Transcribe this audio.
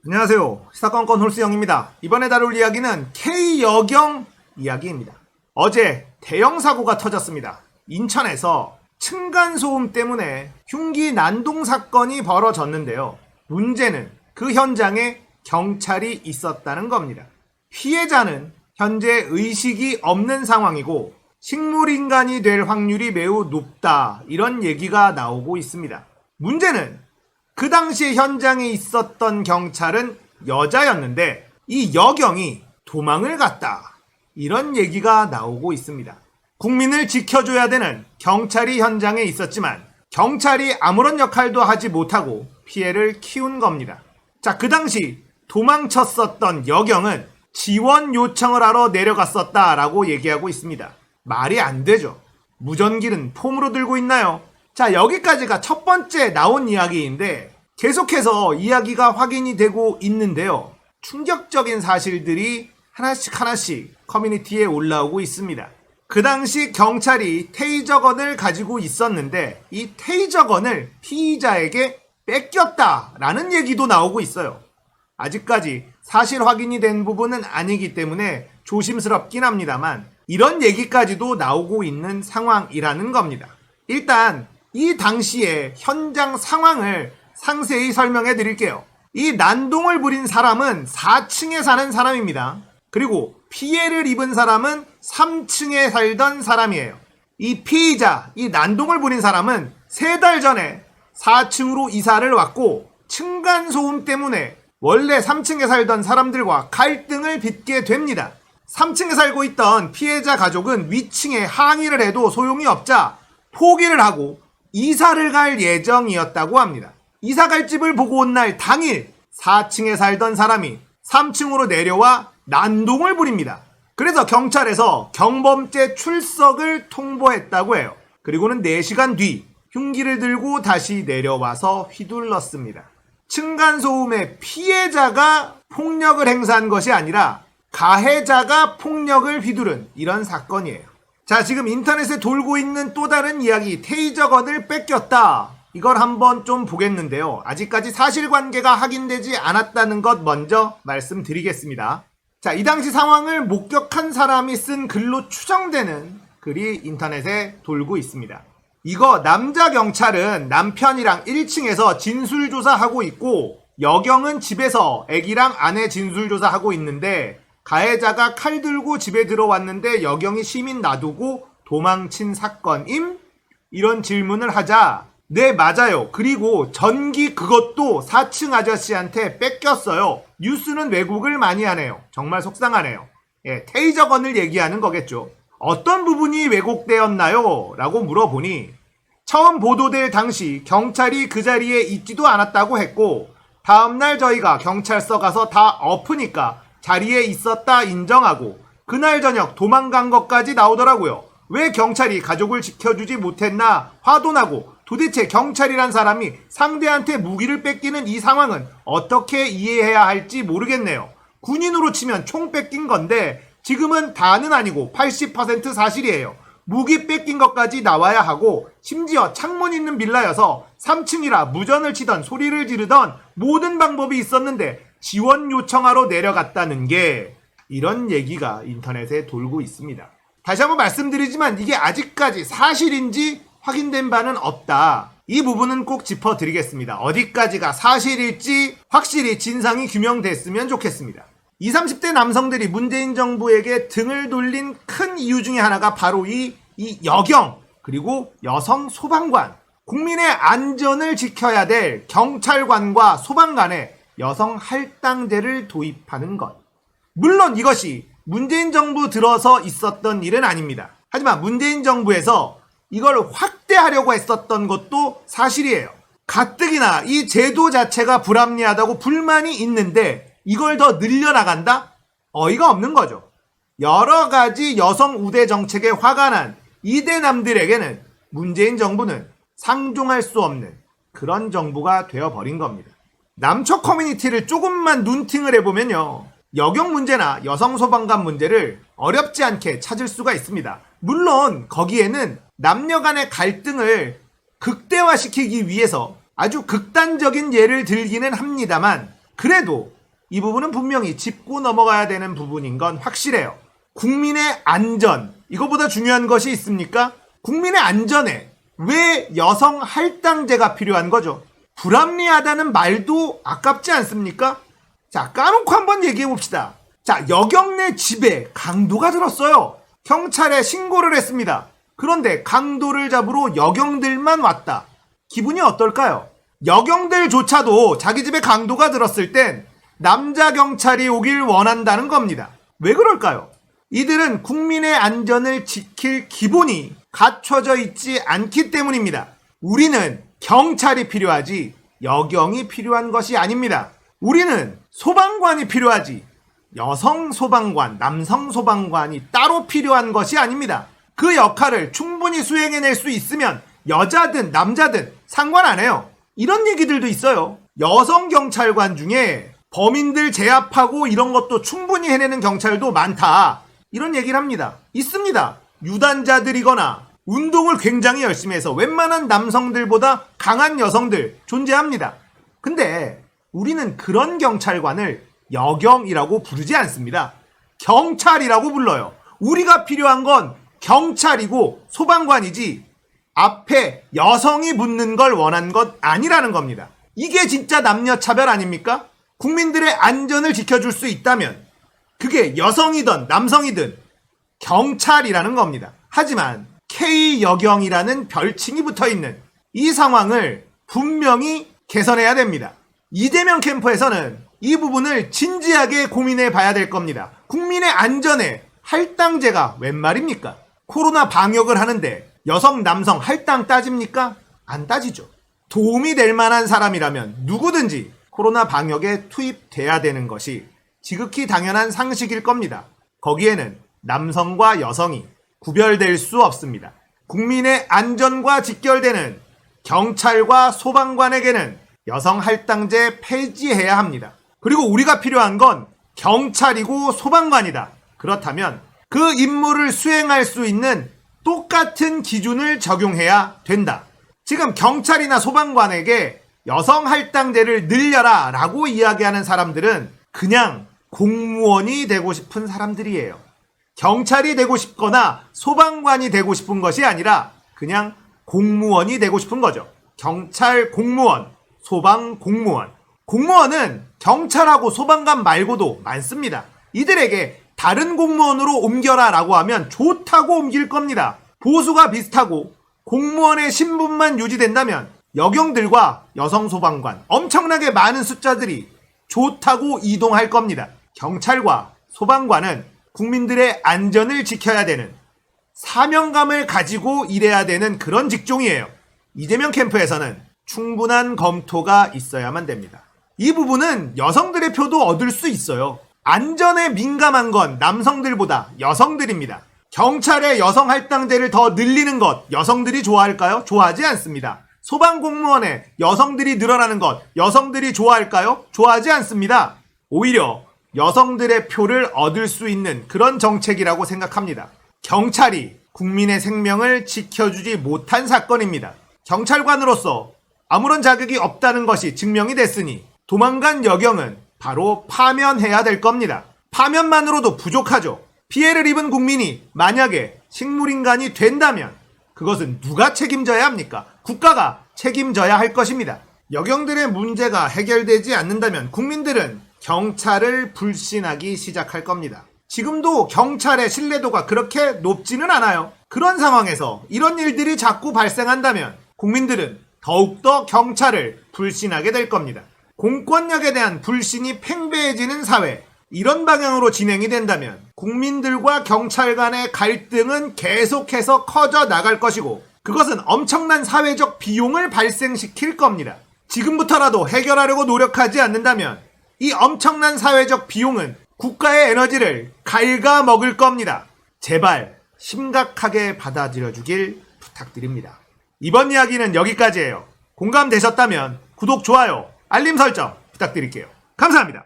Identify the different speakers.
Speaker 1: 안녕하세요. 시사건건 홀수영입니다. 이번에 다룰 이야기는 K여경 이야기입니다. 어제 대형 사고가 터졌습니다. 인천에서 층간소음 때문에 흉기 난동 사건이 벌어졌는데요. 문제는 그 현장에 경찰이 있었다는 겁니다. 피해자는 현재 의식이 없는 상황이고 식물인간이 될 확률이 매우 높다, 이런 얘기가 나오고 있습니다. 문제는 그 당시에 현장에 있었던 경찰은 여자였는데 이 여경이 도망을 갔다, 이런 얘기가 나오고 있습니다. 국민을 지켜줘야 되는 경찰이 현장에 있었지만 경찰이 아무런 역할도 하지 못하고 피해를 키운 겁니다. 자, 그 당시 도망쳤었던 여경은 지원 요청을 하러 내려갔었다라고 얘기하고 있습니다. 말이 안 되죠. 무전기는 폼으로 들고 있나요? 자, 여기까지가 첫 번째 나온 이야기인데 계속해서 이야기가 확인이 되고 있는데요. 충격적인 사실들이 하나씩 커뮤니티에 올라오고 있습니다. 그 당시 경찰이 테이저건을 가지고 있었는데 이 테이저건을 피의자에게 뺏겼다라는 얘기도 나오고 있어요. 아직까지 사실 확인이 된 부분은 아니기 때문에 조심스럽긴 합니다만 이런 얘기까지도 나오고 있는 상황이라는 겁니다. 일단 이 당시의 현장 상황을 상세히 설명해 드릴게요. 이 난동을 부린 사람은 4층에 사는 사람입니다. 그리고 피해를 입은 사람은 3층에 살던 사람이에요. 이 피의자, 이 난동을 부린 사람은 3달 전에 4층으로 이사를 왔고 층간소음 때문에 원래 3층에 살던 사람들과 갈등을 빚게 됩니다. 3층에 살고 있던 피해자 가족은 위층에 항의를 해도 소용이 없자 포기를 하고 이사를 갈 예정이었다고 합니다. 이사 갈 집을 보고 온 날 당일 4층에 살던 사람이 3층으로 내려와 난동을 부립니다. 그래서 경찰에서 경범죄 출석을 통보했다고 해요. 그리고는 4시간 뒤 흉기를 들고 다시 내려와서 휘둘렀습니다. 층간소음의 피해자가 폭력을 행사한 것이 아니라 가해자가 폭력을 휘두른 이런 사건이에요. 자, 지금 인터넷에 돌고 있는 또 다른 이야기, 테이저건을 뺏겼다. 이걸 한번 좀 보겠는데요. 아직까지 사실관계가 확인되지 않았다는 것 먼저 말씀드리겠습니다. 자, 이 당시 상황을 목격한 사람이 쓴 글로 추정되는 글이 인터넷에 돌고 있습니다. 이거 남자 경찰은 남편이랑 1층에서 진술조사하고 있고 여경은 집에서 애기랑 아내 진술조사하고 있는데 가해자가 칼 들고 집에 들어왔는데 여경이 시민 놔두고 도망친 사건임? 이런 질문을 하자 네, 맞아요. 그리고 전기 그것도 4층 아저씨한테 뺏겼어요. 뉴스는 왜곡을 많이 하네요. 정말 속상하네요. 테이저건을 얘기하는 거겠죠. 어떤 부분이 왜곡되었나요? 라고 물어보니 처음 보도될 당시 경찰이 그 자리에 있지도 않았다고 했고 다음날 저희가 경찰서 가서 다 엎으니까 자리에 있었다 인정하고 그날 저녁 도망간 것까지 나오더라고요. 왜 경찰이 가족을 지켜주지 못했나 화도 나고 도대체 경찰이란 사람이 상대한테 무기를 뺏기는 이 상황은 어떻게 이해해야 할지 모르겠네요. 군인으로 치면 총 뺏긴 건데 지금은 다는 아니고 80% 사실이에요. 무기 뺏긴 것까지 나와야 하고 심지어 창문 있는 빌라여서 3층이라 무전을 치던 소리를 지르던 모든 방법이 있었는데 지원 요청하러 내려갔다는 게 이런 얘기가 인터넷에 돌고 있습니다. 다시 한번 말씀드리지만 이게 아직까지 사실인지 확인된 바는 없다. 이 부분은 꼭 짚어드리겠습니다. 어디까지가 사실일지 확실히 진상이 규명됐으면 좋겠습니다. 20, 30대 남성들이 문재인 정부에게 등을 돌린 큰 이유 중에 하나가 바로 이 여경 그리고 여성 소방관, 국민의 안전을 지켜야 될 경찰관과 소방관에 여성 할당제를 도입하는 것. 물론 이것이 문재인 정부 들어서 있었던 일은 아닙니다. 하지만 문재인 정부에서 이걸 확대하려고 했었던 것도 사실이에요. 가뜩이나 이 제도 자체가 불합리하다고 불만이 있는데 이걸 더 늘려나간다? 어이가 없는 거죠. 여러 가지 여성 우대 정책에 화가 난 이대남들에게는 문재인 정부는 상종할 수 없는 그런 정부가 되어버린 겁니다. 남초 커뮤니티를 조금만 눈팅을 해보면요. 여경 문제나 여성 소방관 문제를 어렵지 않게 찾을 수가 있습니다. 물론 거기에는 남녀 간의 갈등을 극대화시키기 위해서 아주 극단적인 예를 들기는 합니다만 그래도 이 부분은 분명히 짚고 넘어가야 되는 부분인 건 확실해요. 국민의 안전, 이거보다 중요한 것이 있습니까? 국민의 안전에 왜 여성 할당제가 필요한 거죠? 불합리하다는 말도 아깝지 않습니까? 자, 까놓고 한번 얘기해 봅시다. 자, 여경네 집에 강도가 들었어요. 경찰에 신고를 했습니다. 그런데 강도를 잡으러 여경들만 왔다. 기분이 어떨까요? 여경들조차도 자기 집에 강도가 들었을 땐 남자 경찰이 오길 원한다는 겁니다. 왜 그럴까요? 이들은 국민의 안전을 지킬 기본이 갖춰져 있지 않기 때문입니다. 우리는 경찰이 필요하지 여경이 필요한 것이 아닙니다. 우리는 소방관이 필요하지 여성 소방관, 남성 소방관이 따로 필요한 것이 아닙니다. 그 역할을 충분히 수행해낼 수 있으면 여자든 남자든 상관 안 해요. 이런 얘기들도 있어요. 여성 경찰관 중에 범인들 제압하고 이런 것도 충분히 해내는 경찰도 많다. 이런 얘기를 합니다. 있습니다. 유단자들이거나 운동을 굉장히 열심히 해서 웬만한 남성들보다 강한 여성들 존재합니다. 근데 우리는 그런 경찰관을 여경이라고 부르지 않습니다. 경찰이라고 불러요. 우리가 필요한 건 경찰이고 소방관이지 앞에 여성이 붙는 걸 원한 것 아니라는 겁니다. 이게 진짜 남녀 차별 아닙니까? 국민들의 안전을 지켜줄 수 있다면 그게 여성이든 남성이든 경찰이라는 겁니다. 하지만 K여경이라는 별칭이 붙어있는 이 상황을 분명히 개선해야 됩니다. 이재명 캠프에서는 이 부분을 진지하게 고민해 봐야 될 겁니다. 국민의 안전에 할당제가 웬 말입니까? 코로나 방역을 하는데 여성, 남성 할당 따집니까? 안 따지죠. 도움이 될 만한 사람이라면 누구든지 코로나 방역에 투입돼야 되는 것이 지극히 당연한 상식일 겁니다. 거기에는 남성과 여성이 구별될 수 없습니다. 국민의 안전과 직결되는 경찰과 소방관에게는 여성 할당제 폐지해야 합니다. 그리고 우리가 필요한 건 경찰이고 소방관이다. 그렇다면 그 임무를 수행할 수 있는 똑같은 기준을 적용해야 된다. 지금 경찰이나 소방관에게 여성 할당제를 늘려라 라고 이야기하는 사람들은 그냥 공무원이 되고 싶은 사람들이에요. 경찰이 되고 싶거나 소방관이 되고 싶은 것이 아니라 그냥 공무원이 되고 싶은 거죠. 경찰 공무원, 소방 공무원. 공무원은 경찰하고 소방관 말고도 많습니다. 이들에게 다른 공무원으로 옮겨라 라고 하면 좋다고 옮길 겁니다. 보수가 비슷하고 공무원의 신분만 유지된다면 여경들과 여성 소방관 엄청나게 많은 숫자들이 좋다고 이동할 겁니다. 경찰과 소방관은 국민들의 안전을 지켜야 되는 사명감을 가지고 일해야 되는 그런 직종이에요. 이재명 캠프에서는 충분한 검토가 있어야만 됩니다. 이 부분은 여성들의 표도 얻을 수 있어요. 안전에 민감한 건 남성들보다 여성들입니다. 경찰의 여성 할당제를 더 늘리는 것 여성들이 좋아할까요? 좋아하지 않습니다. 소방공무원에 여성들이 늘어나는 것 여성들이 좋아할까요? 좋아하지 않습니다. 오히려 여성들의 표를 얻을 수 있는 그런 정책이라고 생각합니다. 경찰이 국민의 생명을 지켜주지 못한 사건입니다. 경찰관으로서 아무런 자격이 없다는 것이 증명이 됐으니 도망간 여경은 바로 파면해야 될 겁니다. 파면만으로도 부족하죠. 피해를 입은 국민이 만약에 식물인간이 된다면 그것은 누가 책임져야 합니까? 국가가 책임져야 할 것입니다. 여경들의 문제가 해결되지 않는다면 국민들은 경찰을 불신하기 시작할 겁니다. 지금도 경찰의 신뢰도가 그렇게 높지는 않아요. 그런 상황에서 이런 일들이 자꾸 발생한다면 국민들은 더욱더 경찰을 불신하게 될 겁니다. 공권력에 대한 불신이 팽배해지는 사회, 이런 방향으로 진행이 된다면 국민들과 경찰 간의 갈등은 계속해서 커져 나갈 것이고 그것은 엄청난 사회적 비용을 발생시킬 겁니다. 지금부터라도 해결하려고 노력하지 않는다면 이 엄청난 사회적 비용은 국가의 에너지를 갉아먹을 겁니다. 제발 심각하게 받아들여 주길 부탁드립니다. 이번 이야기는 여기까지예요. 공감되셨다면 구독, 좋아요, 알림 설정 부탁드릴게요. 감사합니다.